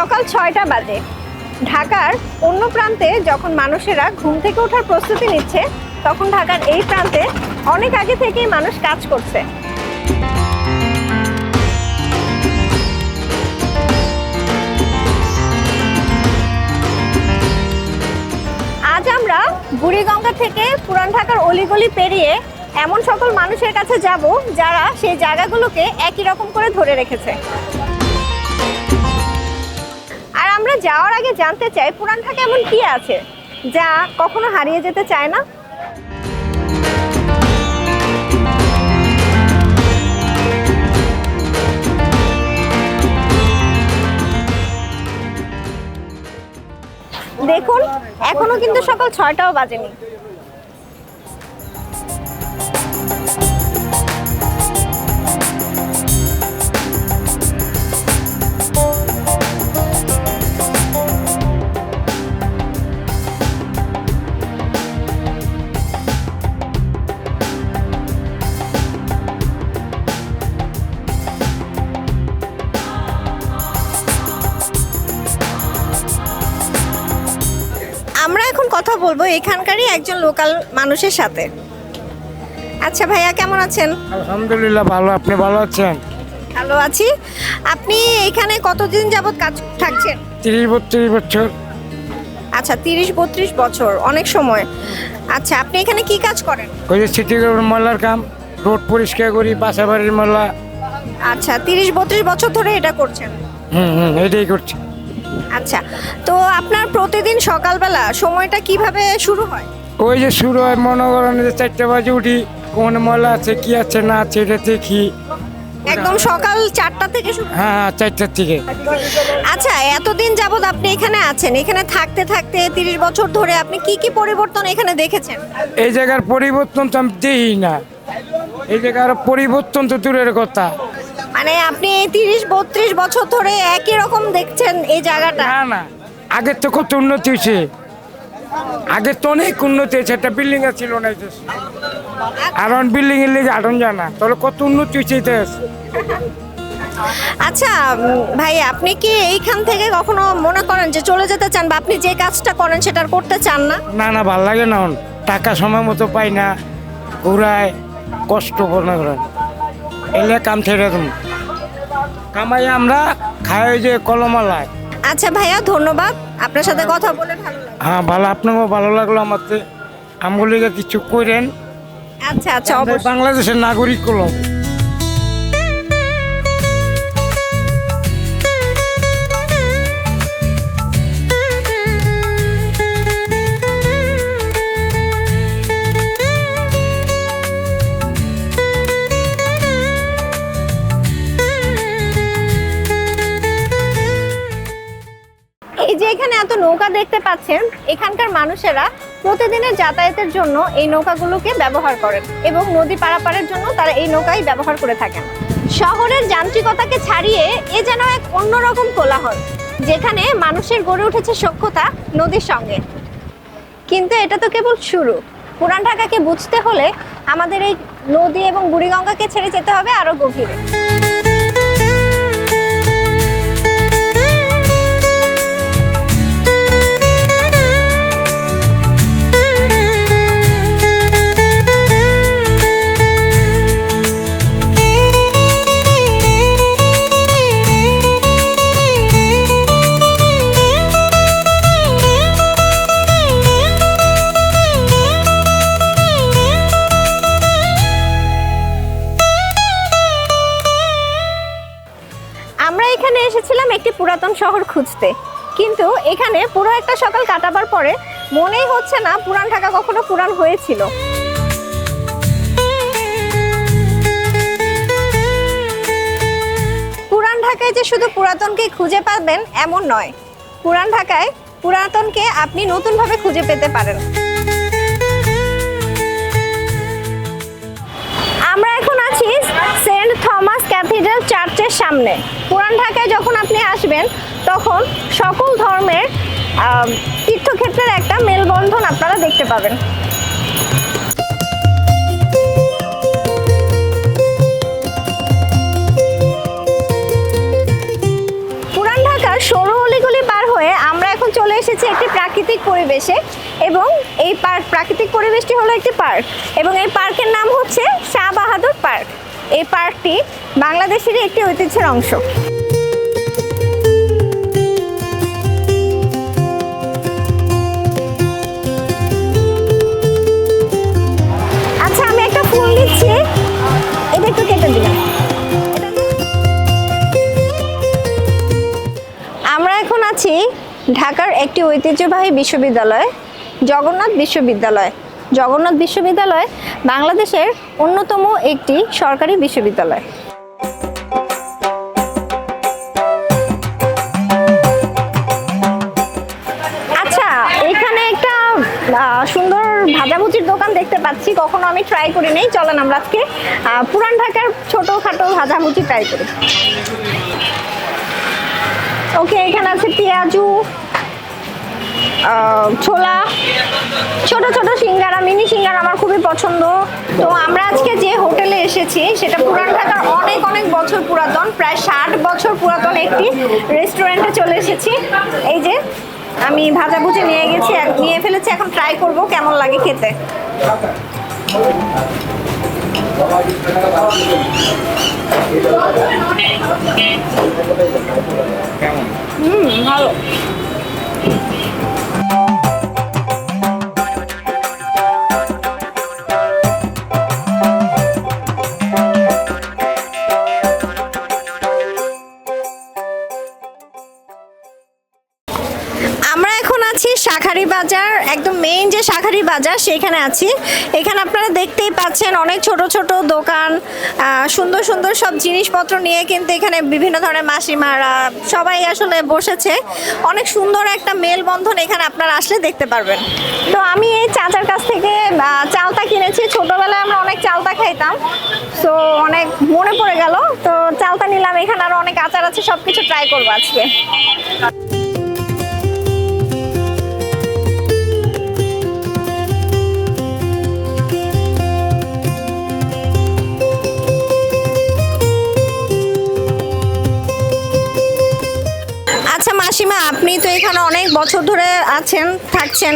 সকাল ৬টা বাজে। ঢাকার অন্য প্রান্তে যখন মানুষেরা ঘুম থেকে ওঠার প্রস্তুতি নিচ্ছে, তখন ঢাকার এই প্রান্তে অনেক আগে থেকেই মানুষ কাজ করছে। আজ আমরা বুড়িগঙ্গা থেকে পুরান ঢাকার অলিগলি পেরিয়ে এমন সকল মানুষের কাছে যাব যারা সেই জায়গাগুলোকে একই রকম করে ধরে রেখেছে। আর আমরা যাওয়ার আগে জানতে চাই পুরান ঢাকা এমন কি আছে যা কখনো হারিয়ে যেতে চায় না। দেখুন, এখনো কিন্তু সকাল ৬টাও বাজেনি। আমরা এখন কথা বলবো এখানকারই একজন লোকাল মানুষের সাথে। আচ্ছা ভাইয়া, কেমন আছেন? আলহামদুলিল্লাহ ভালো। আপনি ভালো আছেন? ভালো আছি। আপনি এখানে কতদিন যাবত কাজ থাকছেন? 30-32 বছর। আচ্ছা, 30-32 বছর, অনেক সময়। আচ্ছা, আপনি এখানে কি কাজ করেন? ওই যে সিটি ময়লার কাম, রোড পরিষ্কার করি, বাসা বাড়ির ময়লা। আচ্ছা, 30-32 বছর ধরে এটা করছেন? এটাই করছি। আচ্ছা, তো আপনার প্রতিদিন সকালবেলা সময়টা কিভাবে শুরু হয়? ওই যে শুরু হয়, মনে করেন যে 4টা বাজে উঠি, কোন ময়লা আছে কি আছে না আছে এটা দেখি। একদম সকাল 4টা থেকে শুরু? হ্যাঁ, 4টার থেকে। আচ্ছা, এতদিন যাবত আপনি এখানে আছেন, এখানে থাকতে থাকতে 30 বছর ধরে আপনি কি কি পরিবর্তন এখানে দেখেছেন? এই জায়গার পরিবর্তন তো আমি দেখি না। এই জায়গার পরিবর্তন তো দূরের কথা। মানে আপনি 30-32 বছর ধরে একই রকম দেখছেন এই জায়গাটা? না না, আগের তো কত উন্নতি হয়েছে, আগের তো অনেক উন্নতি হয়েছে। একটা বিল্ডিং ছিল না, আর বিল্ডিং এর লেগে আটন জানা, তাহলে কত উন্নতি হয়েছে এই দেশ। আচ্ছা ভাই, আপনি কি এইখান থেকে কখনো মনে করেন যে চলে যেতে চান, বা আপনি যে কাজটা করেন সেটা আর করতে চান না? না না, ভাল লাগে না। টাকা সময় মতো পাই না, ঘুরায় কষ্ট মনে করেন, এলে কাম ছেড়ে দেব। কামাই আমরা খাই ওই যে কলমালায়। আচ্ছা ভাইয়া, ধন্যবাদ, আপনার সাথে কথা বলে ভালো লাগলো। হ্যাঁ ভালো, আপনাকেও ভালো লাগলো। আমাকে আমগুলিকে কিছু করেন। আচ্ছা আচ্ছা, অবশ্যই। বাংলাদেশের নাগরিক কলম। এই যে এখানে এত নৌকা দেখতে পাচ্ছেন, এখানকার মানুষেরা প্রতিদিনের যাতায়াতের জন্য এই নৌকাগুলোকে ব্যবহার করেন এবং নদী পারাপারের জন্য তারা এই নৌকাই ব্যবহার করে থাকেন। শহরের যান্ত্রিকতাকে ছাড়িয়ে এ যেন এক অন্যরকম কোলাহল, যেখানে মানুষের গড়ে উঠেছে সখ্যতা নদীর সঙ্গে। কিন্তু এটা তো কেবল শুরু। পুরান ঢাকাকে বুঝতে হলে আমাদের এই নদী এবং বুড়িগঙ্গাকে ছেড়ে যেতে হবে আরো গভীরে। আমরা এখানে এসেছিলাম একটি পুরাতন শহর খুঁজতে, কিন্তু এখানে পুরো একটা সকাল কাটাবার পরে মনেই হচ্ছে না পুরান ঢাকা কখনো পুরান হয়েছিল। পুরান ঢাকায় যে শুধু পুরাতনকেই খুঁজে পাবেন এমন নয়, পুরান ঢাকায় পুরাতনকে আপনি নতুনভাবে খুঁজে পেতে পারেন। আমরা এখন আছি সেন্ট থমাস ক্যাথিড্রাল চার্চের সামনে। পুরান ঢাকায় যখন আপনি আসবেন তখন সকল ধর্মের তীর্থক্ষেত্রের একটা মেলবন্ধন আপনারা দেখতে পাবেন। পুরান ঢাকার সরু গলিগুলি পার হয়ে আমরা এখন চলে এসেছি একটি প্রাকৃতিক পরিবেশে, এবং এই প্রাকৃতিক পরিবেশটি হলো একটি পার্ক, এবং এই পার্কের নাম হচ্ছে শাহ বাহাদুর পার্ক। এই পার্কটি বাংলাদেশেরই একটি ঐতিহ্যের অংশ। আচ্ছা, আমি একটা ফুল নিচ্ছি, এটা একটু কেটে দিলাম। আমরা এখন আছি ঢাকার একটি ঐতিহ্যবাহী বিশ্ববিদ্যালয়, জগন্নাথ বিশ্ববিদ্যালয়। জগন্নাথ বিশ্ববিদ্যালয় বাংলাদেশের অন্যতম একটি সরকারি বিশ্ববিদ্যালয়। আচ্ছা, এখানে একটা সুন্দর ভাজাভুজির দোকান দেখতে পাচ্ছি, কখনো আমি ট্রাই করি নাই। চলেন আমরা আজকে পুরান ঢাকার ছোটখাটো ভাজাভুজি ট্রাই করি। ওকে, এখানে আছে পেঁয়াজু, ছোলা, ছোট ছোট সিঙ্গারা, মিনি সিঙ্গারা আমার খুবই পছন্দ। তো আমরা আজকে যে হোটেলে এসেছি সেটা পুরান ঢাকার অনেক অনেক বছর পুরাতন, প্রায় 60 বছর পুরাতন একটি রেস্টুরেন্টে চলে এসেছি। এই যে আমি ভাজাভুজি নিয়ে ফেলেছি, এখন ট্রাই করব কেমন লাগে খেতে। ভালো। আমরা এখন আছি শাঁখারী বাজার, একদম মেইন যে শাঁখারী বাজার সেখানে আছি। এখানে আপনারা দেখতেই পাচ্ছেন অনেক ছোট ছোট দোকান, সুন্দর সুন্দর সব জিনিসপত্র নিয়ে কিন্তু এখানে বিভিন্ন ধরনের মাসিমারা সবাই আসলে বসেছে। অনেক সুন্দর একটা মেলবন্ধন এখানে আপনারা আসলে দেখতে পারবেন। তো আমি এই চাচার কাছ থেকে চালতা কিনেছি, ছোটবেলায় আমরা অনেক চালতা খাইতাম, তো অনেক মনে পড়ে গেল, তো চালতা নিলাম। এখানে আরো অনেক আচার আছে, সবকিছু ট্রাই করবো আজকে। আচ্ছা মাসিমা, আপনি তো এখানে অনেক বছর ধরে থাকছেন,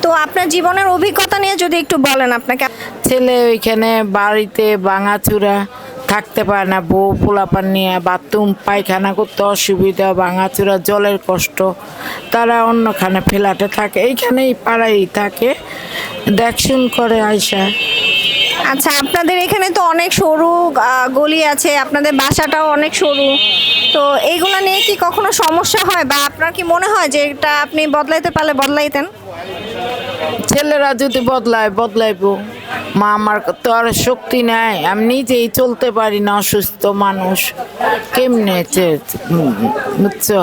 তো আপনার জীবনের অভিজ্ঞতা নিয়ে যদি একটু বলেন। আপনাকে ছেলে ওইখানে বাড়িতে ভাঙাচুরা থাকতে পারে না, বউ পোলাপান নিয়ে বাথরুম পায়খানা করতে অসুবিধা, ভাঙাচুরা জলের কষ্ট, তারা অন্যখানে ফ্ল্যাটে থাকে, এইখানেই পাড়াই থাকে, দেখশুন করে আইসা। আচ্ছা, আপনাদের এখানে তো অনেক সরু গলি আছে, আপনাদের বাসাটাও অনেক সরু, তো এইগুলা নিয়ে কি কখনো সমস্যা হয়, বা আপনার কি মনে হয় যে এটা আপনি বদলাইতে পারলে বদলাইতেন? ছেলেরা যদি বদলাইবো, মা আমার তো আর শক্তি নাই, আমি নিজেই চলতে পারি না, অসুস্থ মানুষ, কেমনে বুঝছো?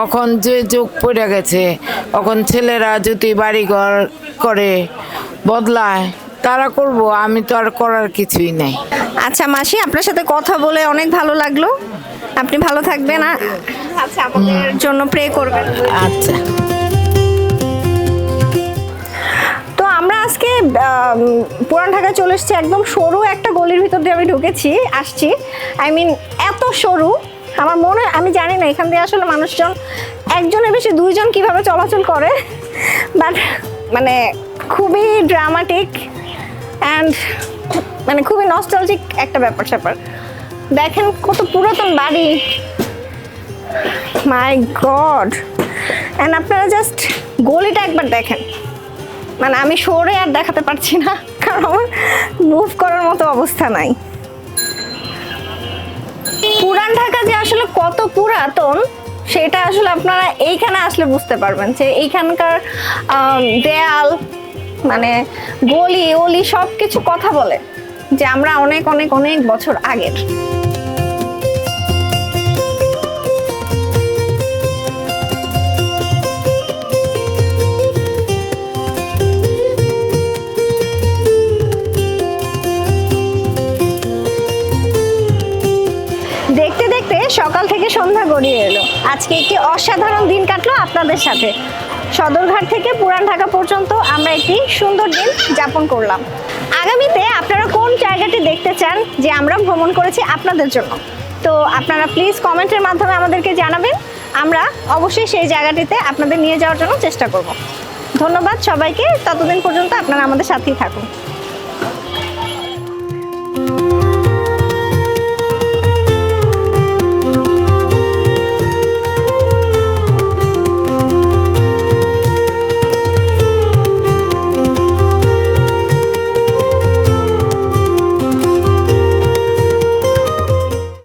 এখন যে যুগ পড়ে গেছে, এখন ছেলেরা যদি বাড়িঘর করে বদলায় তারা করব, আমি তো আর করার কিছুই নাই। আচ্ছা মাসি, আপনার সাথে কথা বলে অনেক ভালো লাগলো, আপনি ভালো থাকবেন। আচ্ছা, আমাদের জন্য প্রে করবেন। আচ্ছা, তো আমরা আজকে পুরান ঢাকা চলে এসেছি, একদম সরু একটা গলির ভিতর দিয়ে আমি আসছি। এত সরু, আমার মনে হয়, আমি জানি না এখান দিয়ে আসলে মানুষজন একজনের বেশি দুইজন কিভাবে চলাচল করে, বাট মানে খুবই ড্রামাটিক অ্যান্ড মানে খুবই নস্টালজিক একটা ব্যাপার স্যাপার। দেখেন কত পুরাতন বাড়ি, মাই গড। অ্যান্ড আপনারা জাস্ট গলিটা একবার দেখেন, মানে আমি সরে আর দেখাতে পারছি না, কারণ আমার মুভ করার মতো অবস্থা নাই। পুরান ঢাকা যে আসলে কত পুরাতন সেটা আসলে আপনারা এইখানে আসলে বুঝতে পারবেন, যে এইখানকার দেয়াল, মানে গলি অলি সব কিছু কথা বলে যে আমরা অনেক অনেক অনেক বছর আগের। দেখতে দেখতে সকাল থেকে সন্ধ্যা গড়িয়ে এলো। আজকে একটি অসাধারণ দিন কাটলো আপনাদের সাথে। সদরঘাট থেকে পুরান ঢাকা পর্যন্ত আমরা একটি সুন্দর দিন যাপন করলাম। আগামীতে আপনারা কোন জায়গাটি দেখতে চান যে আমরা ভ্রমণ করেছি আপনাদের জন্য, তো আপনারা প্লিজ কমেন্টের মাধ্যমে আমাদেরকে জানাবেন। আমরা অবশ্যই সেই জায়গাটিতে আপনাদের নিয়ে যাওয়ার জন্য চেষ্টা করব। ধন্যবাদ সবাইকে, ততদিন পর্যন্ত আপনারা আমাদের সাথেই থাকুন।